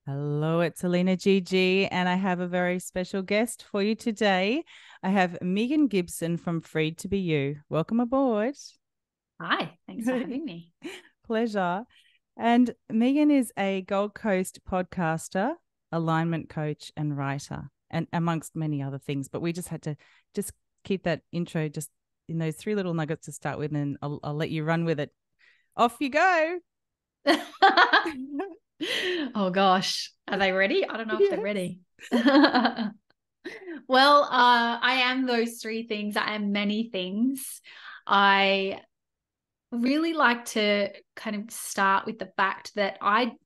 Hello, it's AlinaGG, and I have a very special guest for you today. I have Megan Gibson from Freed to Be You. Welcome aboard. Hi, thanks for having me. Pleasure. And Megan is a Gold Coast podcaster, alignment coach, and writer, and amongst many other things. But we just had to just keep that intro just in those three little nuggets to start with, and I'll let you run with it. Off you go. Oh gosh, are they ready? I don't know if they're Yes. ready. Well, I am those three things. I am many things. I really like to kind of start with the fact that I've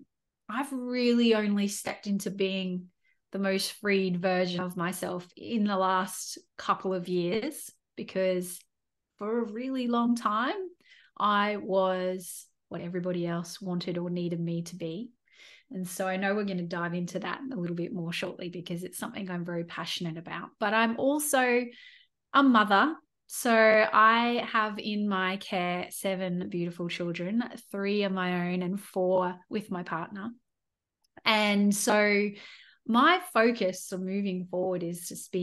really only stepped into being the most freed version of myself in the last couple of years, because for a really long time I was what everybody else wanted or needed me to be. And so I know we're going to dive into that a little bit more shortly because it's something I'm very passionate about. But I'm also a mother. So I have in my care 7 beautiful children, 3 of my own and 4 with my partner. And so my focus of moving forward is just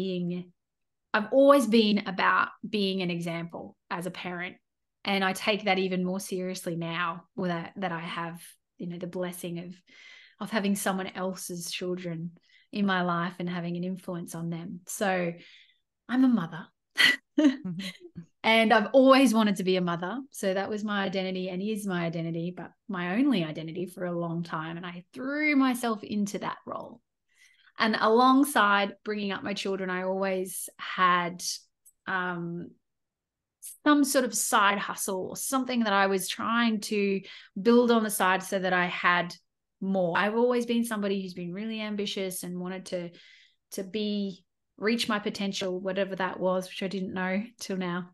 I've always been about being an example as a parent. And I take that even more seriously now that I have, the blessing of having someone else's children in my life and having an influence on them. So I'm a mother. And I've always wanted to be a mother. So that was my identity and is my identity, but my only identity for a long time. And I threw myself into that role. And alongside bringing up my children, I always had some sort of side hustle or something that I was trying to build on the side so that I had more. I've always been somebody who's been really ambitious and wanted to reach my potential, whatever that was, which I didn't know till now,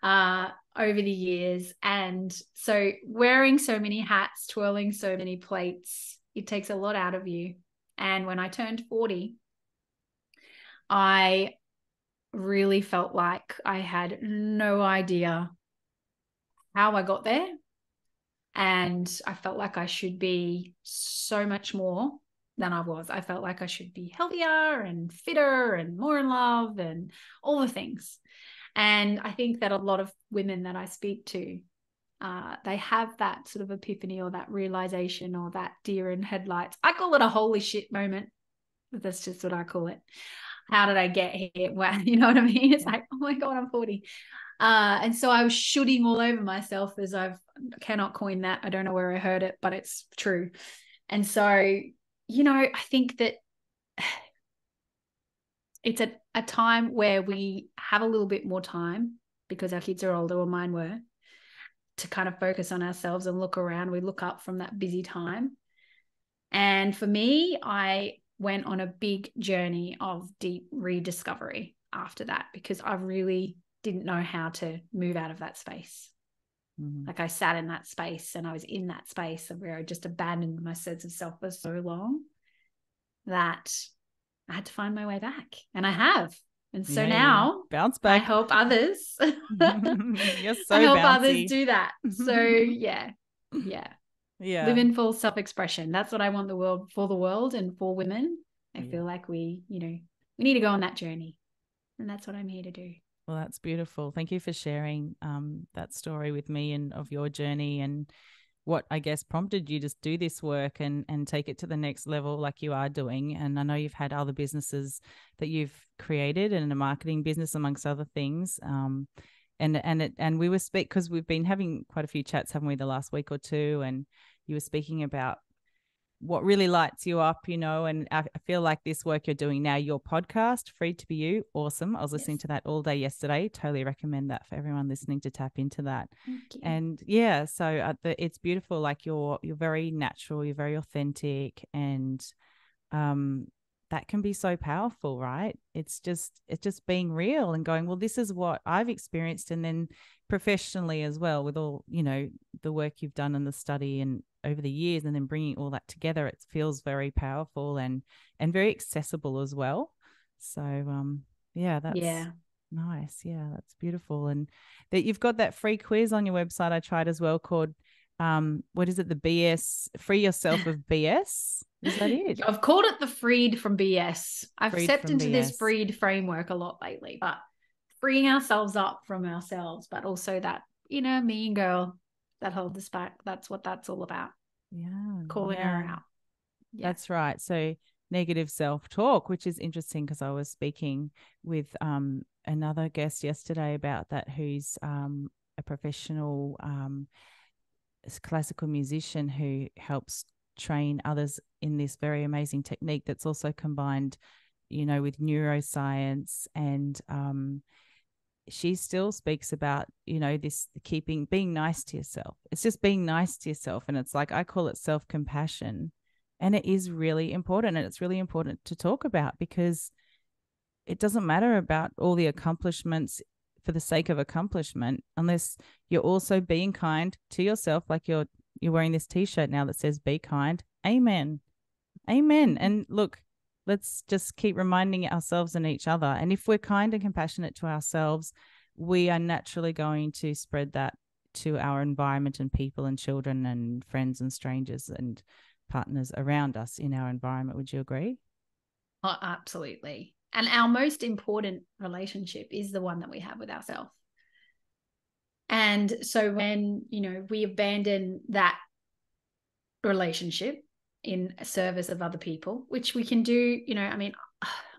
over the years. And so wearing so many hats, twirling so many plates, it takes a lot out of you. And when I turned 40, I really felt like I had no idea how I got there. And I felt like I should be so much more than I was. I felt like I should be healthier and fitter and more in love and all the things. And I think that a lot of women that I speak to, they have that sort of epiphany or that realization or that deer in headlights. I call it a holy shit moment. That's just what I call it. How did I get here? Wow, you know what I mean? It's like, oh my God, I'm 40. And so I was shooting all over myself, as I cannot coin that. I don't know where I heard it, but it's true. And so, I think that it's a time where we have a little bit more time because our kids are older, or mine were, to kind of focus on ourselves and look around. We look up from that busy time. And for me, I went on a big journey of deep rediscovery after that, because I really didn't know how to move out of that space. Like I sat in that space and I was in that space where I just abandoned my sense of self for so long that I had to find my way back, and I have. And so now bounce I back. help others. You're I so help others bouncy. do that. So yeah. Yeah. Live in full self-expression. That's what I want for the world and for women. I Yeah. feel like we need to go on that journey. And that's what I'm here to do. Well, that's beautiful. Thank you for sharing that story with me and of your journey and what I guess prompted you to do this work and take it to the next level like you are doing. And I know you've had other businesses that you've created and a marketing business amongst other things. And we were because we've been having quite a few chats, haven't we, the last week or two, and you were speaking about what really lights you up, and I feel like this work you're doing now, your podcast, Free to Be You, awesome. I was listening to that all day yesterday. Totally recommend that for everyone listening to tap into that. Thank you. And yeah, so it's beautiful. Like you're very natural, you're very authentic, and that can be so powerful, right? It's just being real and going, well, this is what I've experienced, and then professionally as well, with all the work you've done and the study and over the years, and then bringing all that together, it feels very powerful and very accessible as well. So yeah, that's nice. Yeah, that's beautiful. And that you've got that free quiz on your website I tried as well, called what is it, the BS, free yourself of BS. Is that it? I've called it the freed from BS. I've Freed stepped from into this BS. freed framework a lot lately, but freeing ourselves up from ourselves, but also that inner mean girl that holds us back. That's what that's all about. Yeah. Calling her out. Yeah. That's right. So negative self-talk, which is interesting because I was speaking with another guest yesterday about that, who's a professional classical musician who helps train others in this very amazing technique that's also combined, with neuroscience. And she still speaks about, this being nice to yourself. It's just being nice to yourself. And it's like, I call it self-compassion. And it is really important. And it's really important to talk about, because it doesn't matter about all the accomplishments for the sake of accomplishment, unless you're also being kind to yourself. Like you're wearing this T-shirt now that says "Be kind." Amen. Amen. And look, let's just keep reminding ourselves and each other. And if we're kind and compassionate to ourselves, we are naturally going to spread that to our environment and people and children and friends and strangers and partners around us in our environment. Would you agree? Oh, absolutely. And our most important relationship is the one that we have with ourselves. And so when, we abandon that relationship in service of other people, which we can do,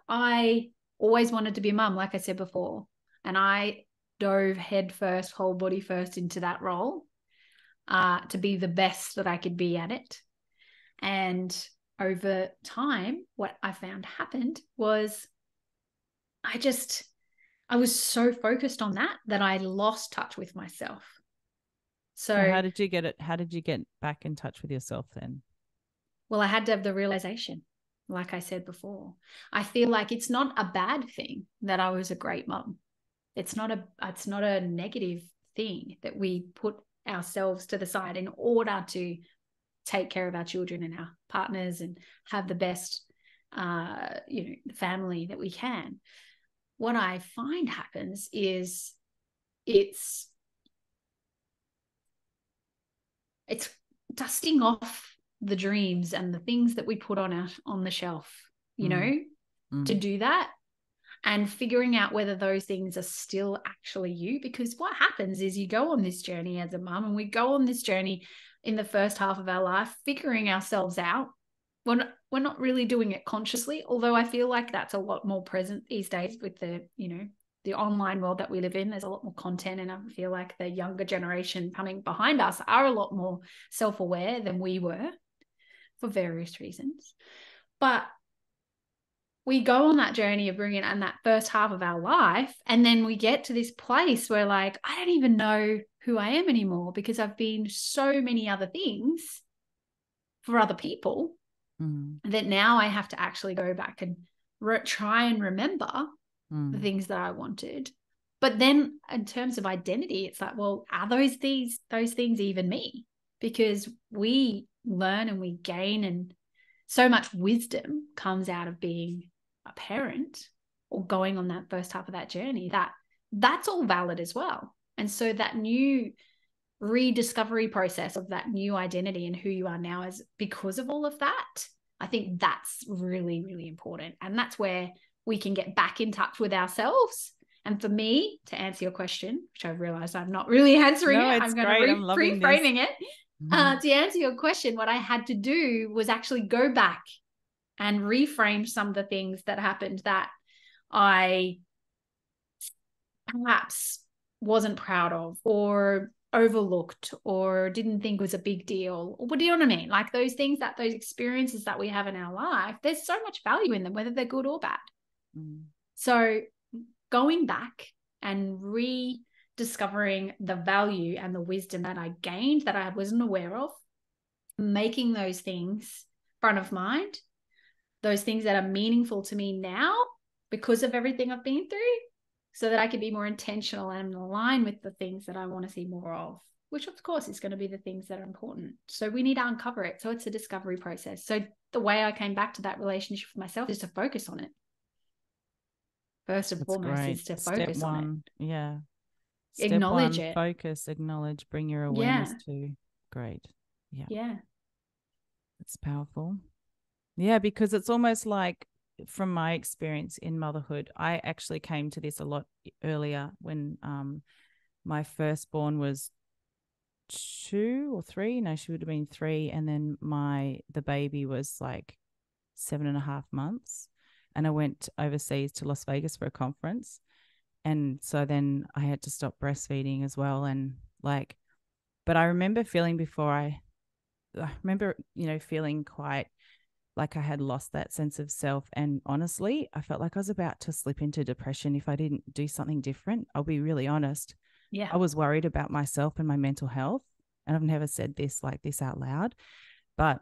I always wanted to be a mum, like I said before, and I dove head first, whole body first into that role to be the best that I could be at it. And over time, what I found happened was I was so focused on that I lost touch with myself. So how did you get it? How did you get back in touch with yourself then? Well, I had to have the realization, like I said before. I feel like it's not a bad thing that I was a great mom. It's not a negative thing that we put ourselves to the side in order to take care of our children and our partners and have the best family that we can. What I find happens is it's dusting off the dreams and the things that we put on the shelf, to do that, and figuring out whether those things are still actually you. Because what happens is you go on this journey as a mum, and we go on this journey in the first half of our life, figuring ourselves out. We're not really doing it consciously, although I feel like that's a lot more present these days with the online world that we live in. There's a lot more content, and I feel like the younger generation coming behind us are a lot more self-aware than we were for various reasons. But we go on that journey of bringing in that first half of our life, and then we get to this place where, like, I don't even know who I am anymore, because I've been so many other things for other people that now I have to actually go back and try and remember the things that I wanted. But then in terms of identity, it's like, well, are those things even me? Because we learn and we gain, and so much wisdom comes out of being a parent or going on that first half of that journey, that's all valid as well. And so that new rediscovery process of that new identity and who you are now is because of all of that. I think that's really, really important. And that's where we can get back in touch with ourselves. And for me, to answer your question, which I've realized I'm not really answering it, I'm going to reframing it. To answer your question, what I had to do was actually go back and reframe some of the things that happened that I perhaps wasn't proud of or overlooked or didn't think was a big deal. Or, do you know what I mean? Like those things, those experiences that we have in our life, there's so much value in them, whether they're good or bad. So going back and rediscovering the value and the wisdom that I gained that I wasn't aware of, making those things front of mind, those things that are meaningful to me now because of everything I've been through, so that I can be more intentional and align with the things that I want to see more of, which of course is going to be the things that are important. So we need to uncover it. So it's a discovery process. So the way I came back to that relationship with myself is to focus on it. First and foremost is to focus on it. Yeah. Acknowledge it. Focus, acknowledge, bring your awareness to. Great. Yeah. Yeah. It's powerful. Yeah, because it's almost like, from my experience in motherhood, I actually came to this a lot earlier when my firstborn was 2 or 3. No, she would have been 3, and then the baby was like 7.5 months, and I went overseas to Las Vegas for a conference, and so then I had to stop breastfeeding as well, and like, but I remember feeling I remember, feeling quite like I had lost that sense of self. And honestly, I felt like I was about to slip into depression if I didn't do something different. I'll be really honest. Yeah. I was worried about myself and my mental health. And I've never said this like this out loud, but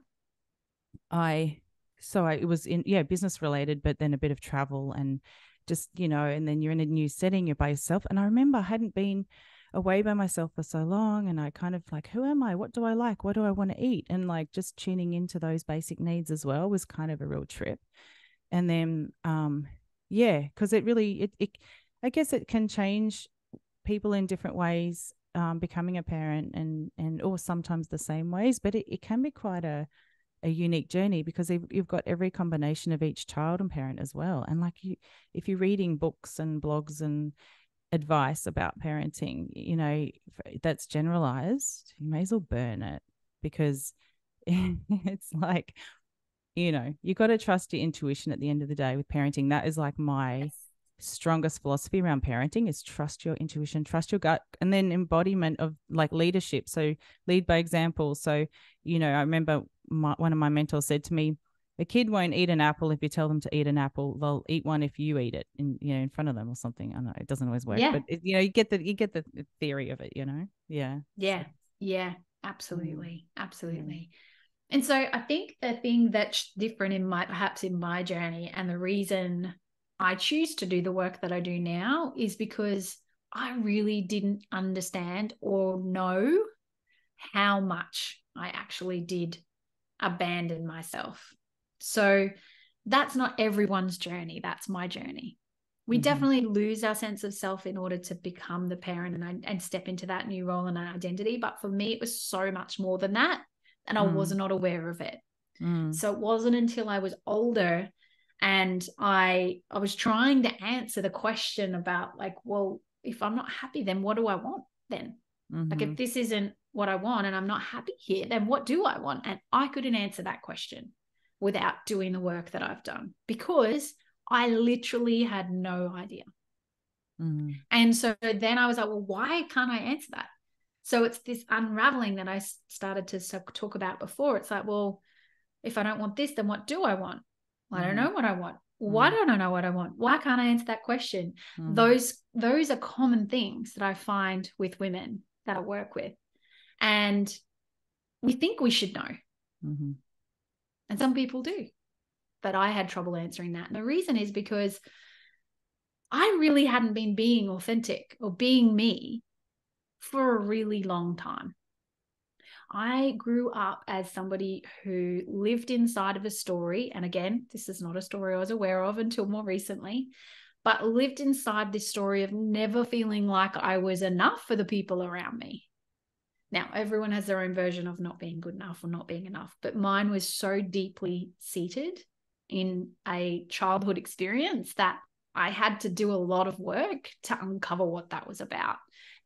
it was business related, but then a bit of travel and just, and then you're in a new setting, you're by yourself. And I remember I hadn't been away by myself for so long. And I kind of like, who am I? What do I like? What do I want to eat? And like just tuning into those basic needs as well was kind of a real trip. And then, because it really, I guess it can change people in different ways, becoming a parent and or sometimes the same ways, but it can be quite a unique journey because you've got every combination of each child and parent as well. And like if you're reading books and blogs and advice about parenting, that's generalized, you may as well burn it because it's like, you got to trust your intuition at the end of the day with parenting. That is like my strongest philosophy around parenting is trust your intuition, trust your gut, and then embodiment of like leadership. So lead by example. So, I remember one of my mentors said to me, a kid won't eat an apple if you tell them to eat an apple. They'll eat one if you eat it in front of them or something. I know it doesn't always work, Yeah. but you get the theory of it, Yeah. Yeah. So, Yeah. Absolutely. Absolutely. yeah. And so I think the thing that's different perhaps in my journey, and the reason I choose to do the work that I do now, is because I really didn't understand or know how much I actually did abandon myself. So that's not everyone's journey. That's my journey. We definitely lose our sense of self in order to become the parent and step into that new role and identity. But for me, it was so much more than that. And I was not aware of it. So it wasn't until I was older and I was trying to answer the question about like, well, if I'm not happy, then what do I want then? Like if this isn't what I want and I'm not happy here, then what do I want? And I couldn't answer that question without doing the work that I've done because I literally had no idea. And so then I was like, well, why can't I answer that? So it's this unraveling that I started to talk about before. It's like, well, if I don't want this, then what do I want? I don't know what I want. Why don't I know what I want? Why can't I answer that question? Those are common things that I find with women that I work with. And we think we should know. And some people do. But I had trouble answering that. And the reason is because I really hadn't been being authentic or being me for a really long time. I grew up as somebody who lived inside of a story. And again, this is not a story I was aware of until more recently, but lived inside this story of never feeling like I was enough for the people around me. Now, everyone has their own version of not being good enough or not being enough, but mine was so deeply seated in a childhood experience that I had to do a lot of work to uncover what that was about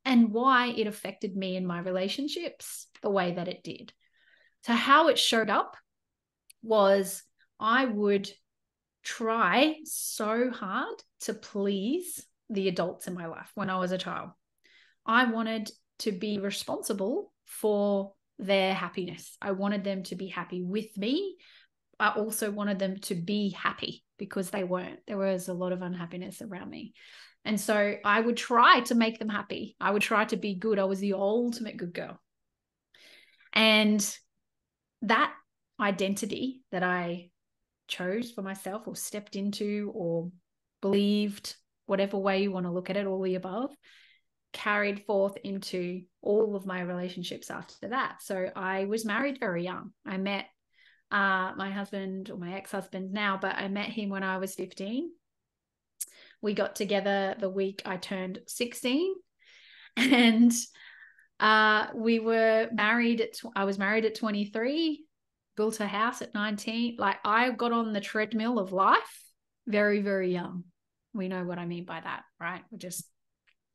and why it affected me in my relationships the way that it did. So how it showed up was I would try so hard to please the adults in my life when I was a child. I wanted to be responsible for their happiness. I wanted them to be happy with me. I also wanted them to be happy because they weren't. There was a lot of unhappiness around me. And so I would try to make them happy. I would try to be good. I was the ultimate good girl. And that identity that I chose for myself or stepped into or believed, whatever way you want to look at it, all the above, carried forth into all of my relationships after that. So I was married very young. I met my husband, or my ex-husband now, but I met him when I was 15. We got together the week I turned 16, and we were married I was married at 23. built a house at 19. Like, I got on the treadmill of life very, very young. We know what I mean by that, right? We just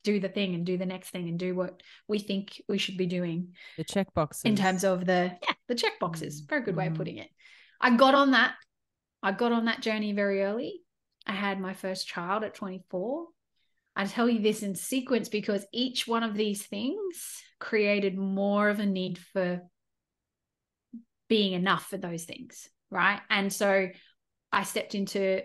do the thing and do the next thing and do what we think we should be doing. The check boxes. In terms of the check boxes. Very good way of putting it. I got on that journey very early. I had my first child at 24. I tell you this in sequence because each one of these things created more of a need for being enough for those things, right? And so I stepped into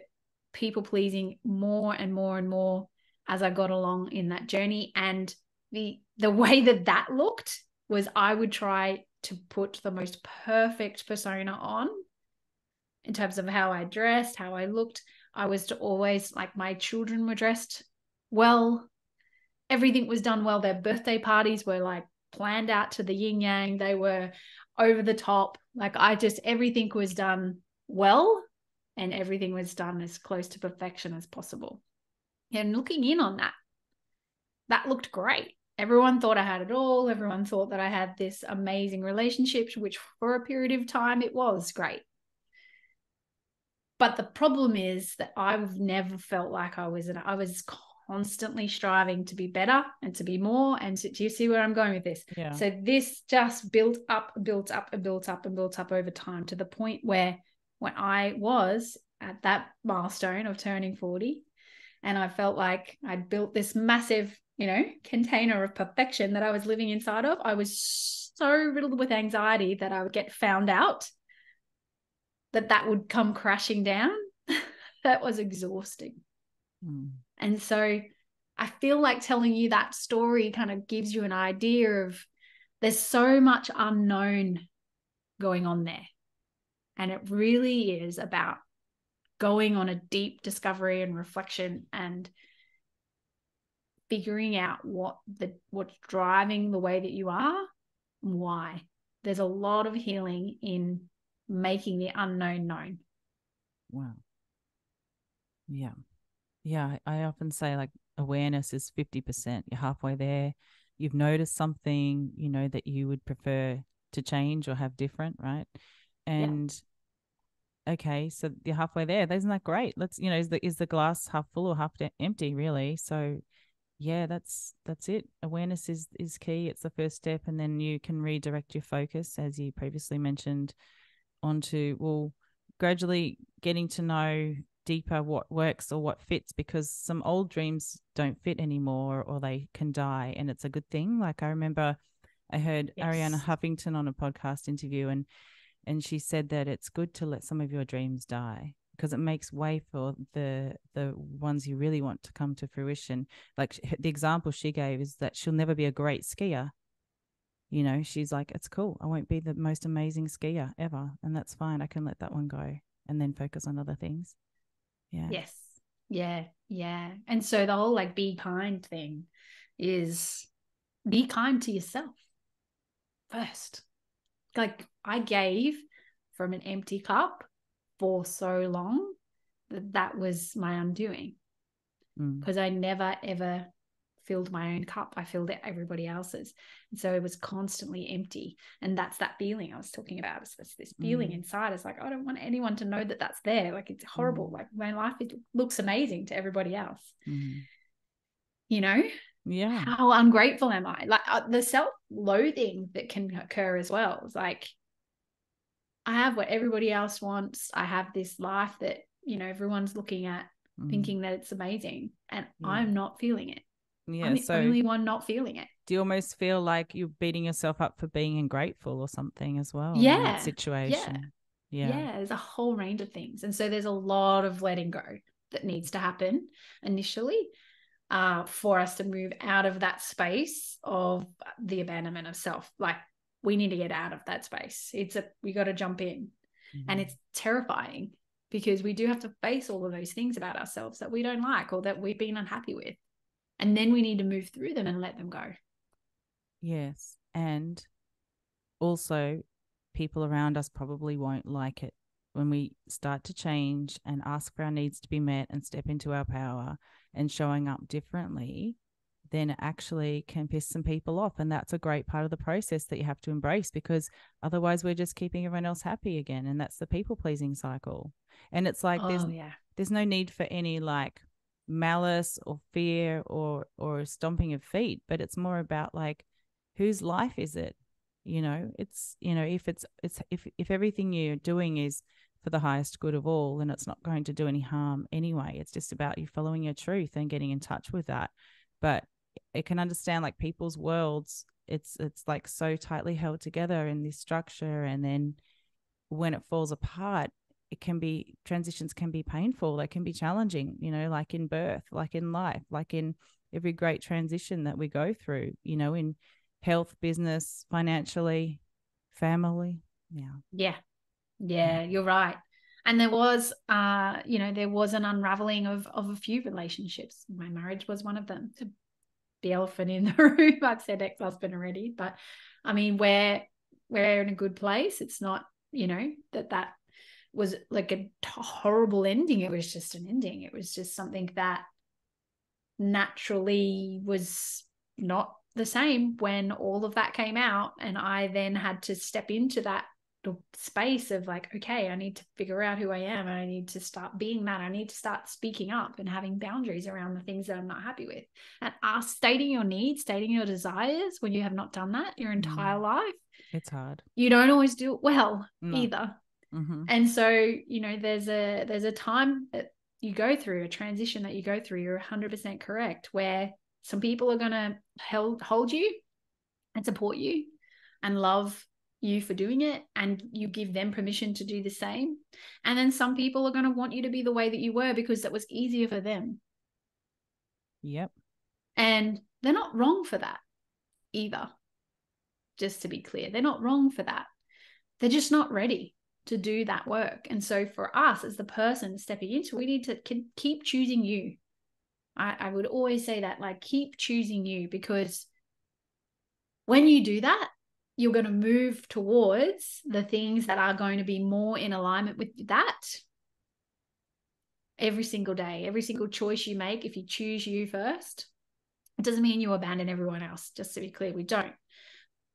people pleasing more and more and more as I got along in that journey. And the way that looked was I would try to put the most perfect persona on in terms of how I dressed, how I looked. I was to always, like, my children were dressed well. Everything was done well. Their birthday parties were like planned out to the yin yang. They were over the top. Like, everything was done well and everything was done as close to perfection as possible. And looking in on that looked great. Everyone thought I had it all. Everyone thought that I had this amazing relationship, which for a period of time it was great. But the problem is that I've never felt like I was constantly striving to be better and to be more. And do you see where I'm going with this? Yeah. So this just built up over time to the point where when I was at that milestone of turning 40 and I felt like I'd built this massive, container of perfection that I was living inside of, I was so riddled with anxiety that I would get found out, that would come crashing down. That was exhausting. And so I feel like telling you that story kind of gives you an idea of there's so much unknown going on there. And it really is about going on a deep discovery and reflection and figuring out what's driving the way that you are and why. There's a lot of healing in making the unknown known. Wow. Yeah. Yeah. I often say, like, awareness is 50%. You're halfway there. You've noticed something, that you would prefer to change or have different, right? And okay, so you're halfway there. Isn't that great? Let's, is the glass half full or half empty, really? So yeah, that's it. Awareness is key. It's the first step. And then you can redirect your focus, as you previously mentioned, onto, well, gradually getting to know deeper what works or what fits, because some old dreams don't fit anymore or they can die, and it's a good thing. Like, I remember I heard Ariana Huffington on a podcast interview, and she said that it's good to let some of your dreams die because it makes way for the ones you really want to come to fruition. Like, the example she gave is that she'll never be a great skier. She's like, it's cool. I won't be the most amazing skier ever, and that's fine. I can let that one go and then focus on other things. Yeah. Yes. Yeah. And so the whole, like, be kind thing is be kind to yourself first. Like, I gave from an empty cup for so long that was my undoing, because I never ever filled my own cup. I filled everybody else's, and so it was constantly empty. And that's that feeling I was talking about. It's this feeling inside. It's like, I don't want anyone to know that that's there. Like, it's horrible. Like, my life, it looks amazing to everybody else. Yeah. How ungrateful am I? Like, the self-loathing that can occur as well. It's like, I have what everybody else wants. I have this life that, everyone's looking at, thinking that it's amazing, and I'm not feeling it. Yeah, I'm the only one not feeling it. Do you almost feel like you're beating yourself up for being ungrateful or something as well in that situation? Yeah, there's a whole range of things. And so there's a lot of letting go that needs to happen initially for us to move out of that space of the abandonment of self. Like, we need to get out of that space. We got to jump in. And it's terrifying because we do have to face all of those things about ourselves that we don't like or that we've been unhappy with. And then we need to move through them and let them go. Yes. And also, people around us probably won't like it when we start to change and ask for our needs to be met and step into our power and showing up differently. then it actually can piss some people off. And that's a great part of the process that you have to embrace, because otherwise we're just keeping everyone else happy again. And that's the people pleasing cycle. And it's like Oh, yeah. there's no need for any like malice or fear or stomping of feet, but it's more about like, whose life is it? It's, if everything you're doing is for the highest good of all, then it's not going to do any harm anyway. It's just about you following your truth and getting in touch with that. But it can understand like people's worlds, it's like so tightly held together in this structure, and then when it falls apart, transitions can be painful, they can be challenging, like in birth, like in life, like in every great transition that we go through, in health, business, financially, family. Yeah, you're right. And there was there was an unraveling of a few relationships. My marriage was one of them. The elephant in the room. I've said ex-husband already, but I mean, we're in a good place. It's not, that was like a horrible ending. It was just an ending. It was just something that naturally was not the same when all of that came out. And I then had to step into that space of like, okay, I need to figure out who I am, and I need to start being that. I need to start speaking up and having boundaries around the things that I'm not happy with, and stating your needs, stating your desires when you have not done that your entire life. It's hard. You don't always do it well either. Mm-hmm. And so, there's a time that you go through, a transition that you go through, you're 100% correct, where some people are going to hold you and support you and love you for doing it, and you give them permission to do the same. And then some people are going to want you to be the way that you were because that was easier for them. Yep. And they're not wrong for that either. Just to be clear, they're not wrong for that. They're just not ready to do that work. And so for us as the person stepping into, we need to keep choosing you. I would always say that, like, keep choosing you, because when you do that, you're going to move towards the things that are going to be more in alignment with that every single day. Every single choice you make, if you choose you first, it doesn't mean you abandon everyone else. Just to be clear, we don't.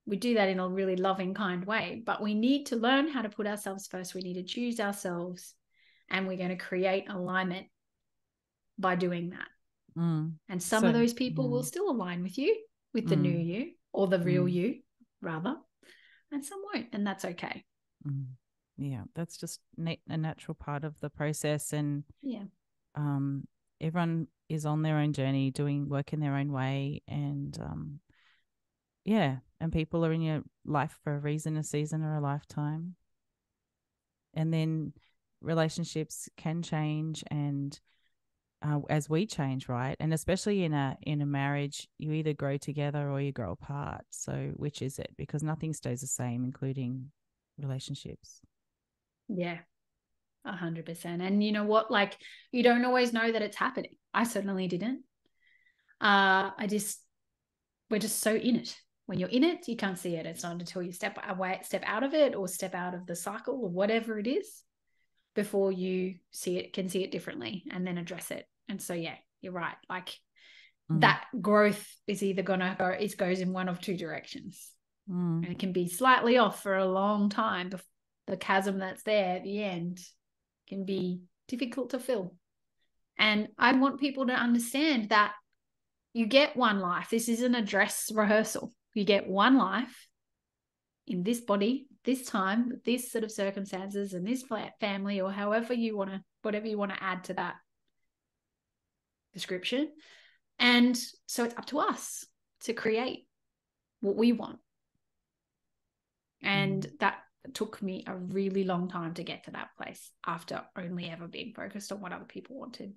We do that in a really loving, kind way, but we need to learn how to put ourselves first. We need to choose ourselves, and we're going to create alignment by doing that. And some of those people will still align with you, with the new you, or the real you rather, and some won't, and that's okay. Yeah, that's just a natural part of the process. And everyone is on their own journey, doing work in their own way, and and people are in your life for a reason, a season, or a lifetime. And then relationships can change, and as we change, right? And especially in a marriage, you either grow together or you grow apart. So which is it? Because nothing stays the same, including relationships. Yeah, 100%. And you know what? Like, you don't always know that it's happening. I certainly didn't. We're just so in it. When you're in it, you can't see it. It's not until you step out of it, or step out of the cycle, or whatever it is, before you can see it differently and then address it. And so, yeah, you're right. Like, that growth is either goes in one of two directions. And it can be slightly off for a long time. The chasm that's there at the end can be difficult to fill. And I want people to understand that you get one life. This isn't a dress rehearsal. You get one life in this body, this time, this sort of circumstances, and this family, or whatever you want to add to that description. And so it's up to us to create what we want. And that took me a really long time to get to that place, after only ever being focused on what other people wanted.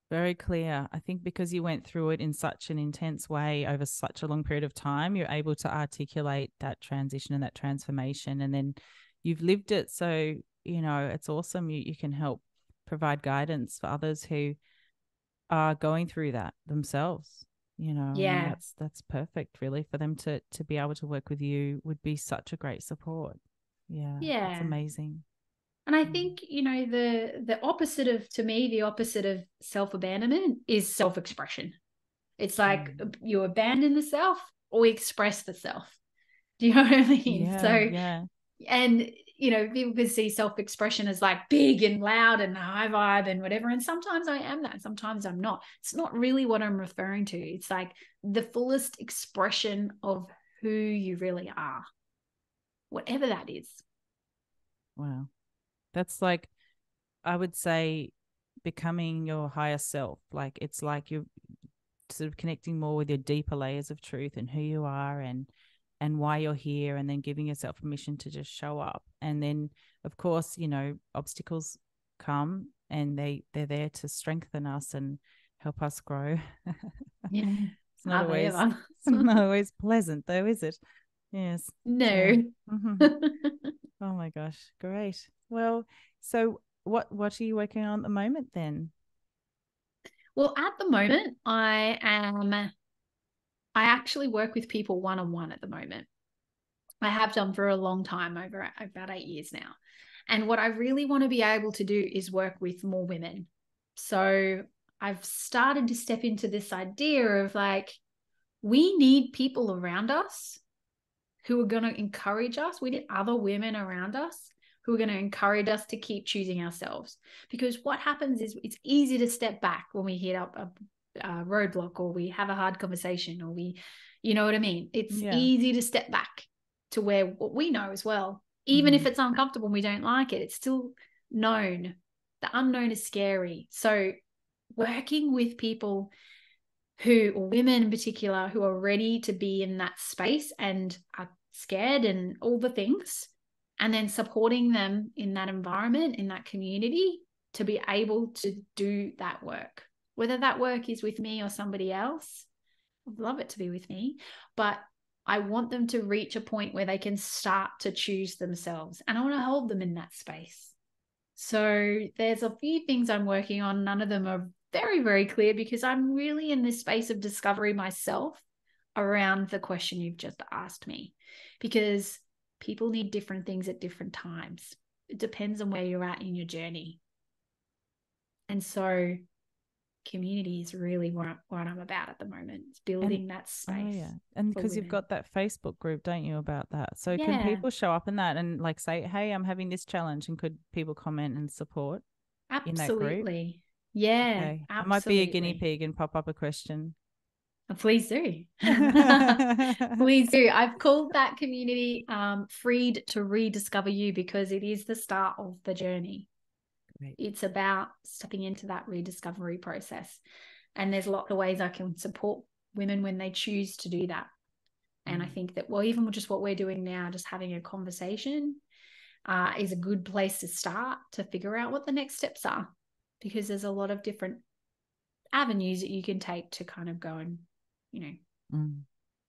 Very clear. I think because you went through it in such an intense way over such a long period of time, you're able to articulate that transition and that transformation, and then you've lived it. So, it's awesome. You can help provide guidance for others who are going through that themselves. And that's perfect, really, for them to be able to work with you would be such a great support. Yeah. It's amazing. And I think, the opposite of, to me, the opposite of self-abandonment is self-expression. It's like you abandon the self or express the self. Do you know what I mean? Yeah. And, people can see self-expression as like big and loud and high vibe and whatever. And sometimes I am that. Sometimes I'm not. It's not really what I'm referring to. It's like the fullest expression of who you really are, whatever that is. Wow. That's like, I would say, becoming your higher self. Like, it's like you're sort of connecting more with your deeper layers of truth and who you are and why you're here, and then giving yourself permission to just show up. And then, of course, obstacles come, and they're there to strengthen us and help us grow. Yeah. It's not always pleasant though, is it? Yes. No. Oh my gosh, great. Well, so what are you working on at the moment then? Well, at the moment, I actually work with people one-on-one at the moment. I have done for a long time, over about 8 years now. And what I really want to be able to do is work with more women. So I've started to step into this idea of like, we need people around us who are going to encourage us. We need other women around us who are going to encourage us to keep choosing ourselves. Because what happens is it's easy to step back when we hit up a roadblock, or we have a hard conversation, or you know what I mean? It's easy to step back to where what we know as well. Even if it's uncomfortable and we don't like it, it's still known. The unknown is scary. So working with people or women in particular, who are ready to be in that space and are scared and all the things, and then supporting them in that environment, in that community, to be able to do that work. Whether that work is with me or somebody else, I'd love it to be with me, but I want them to reach a point where they can start to choose themselves, and I want to hold them in that space. So there's a few things I'm working on. None of them are very, very clear, because I'm really in this space of discovery myself around the question you've just asked me, because people need different things at different times. It depends on where you're at in your journey. And so community is really what I'm about at the moment. It's building that space. And because you've got that Facebook group, don't you, about that? So can people show up in that and like say, hey, I'm having this challenge, and could people comment and support in that group? Absolutely. Yeah. Okay. Absolutely. I might be a guinea pig and pop up a question. Please do. Please do. I've called that community Freed to Rediscover You, because it is the start of the journey. Great. It's about stepping into that rediscovery process. And there's lots of ways I can support women when they choose to do that. And I think that, well, even just what we're doing now, just having a conversation is a good place to start to figure out what the next steps are, because there's a lot of different avenues that you can take to kind of go and,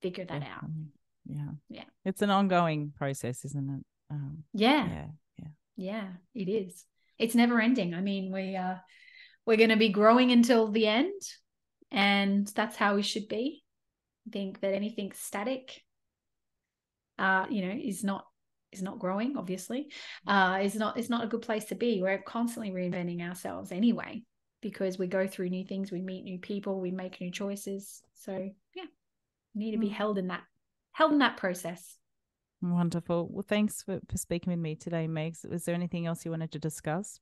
figure that out. Yeah. It's an ongoing process, isn't it? Yeah, it is. It's never ending. I mean, we're going to be growing until the end, and that's how we should be. I think that anything static, is not growing, obviously. It's not a good place to be. We're constantly reinventing ourselves anyway, because we go through new things, we meet new people, we make new choices. So yeah, we need to be held in that process. Wonderful. Well, thanks for speaking with me today, Megs. Was there anything else you wanted to discuss?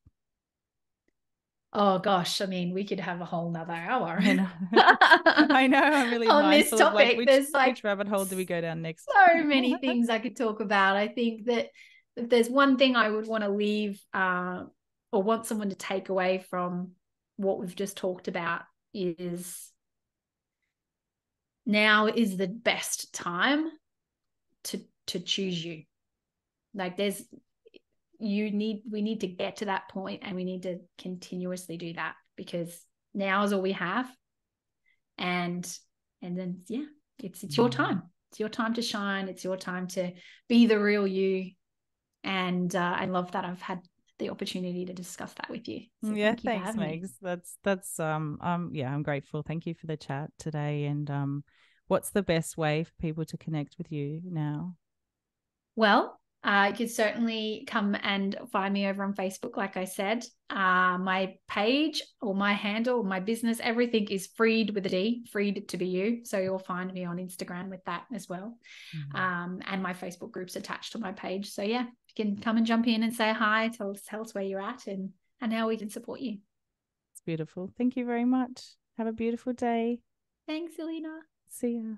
Oh gosh, I mean, we could have a whole nother hour. I know. I know. I'm really on this topic. Which rabbit hole do we go down next? So many things I could talk about. I think that if there's one thing I would want to leave or want someone to take away from what we've just talked about, is now is the best time to choose you. Like we need to get to that point, and we need to continuously do that, because now is all we have. And then, it's your time. It's your time to shine. It's your time to be the real you. And I love that I've had the opportunity to discuss that with you. So thanks, Megs. That's I'm grateful. Thank you for the chat today. And what's the best way for people to connect with you now? Well, You can certainly come and find me over on Facebook, like I said. My page or my handle, my business, everything is Freed with a D, Freed to be you. So you'll find me on Instagram with that as well. And my Facebook group's attached to my page. So yeah, you can come and jump in and say hi, tell us where you're at and how we can support you. It's beautiful. Thank you very much. Have a beautiful day. Thanks, Alina. See ya.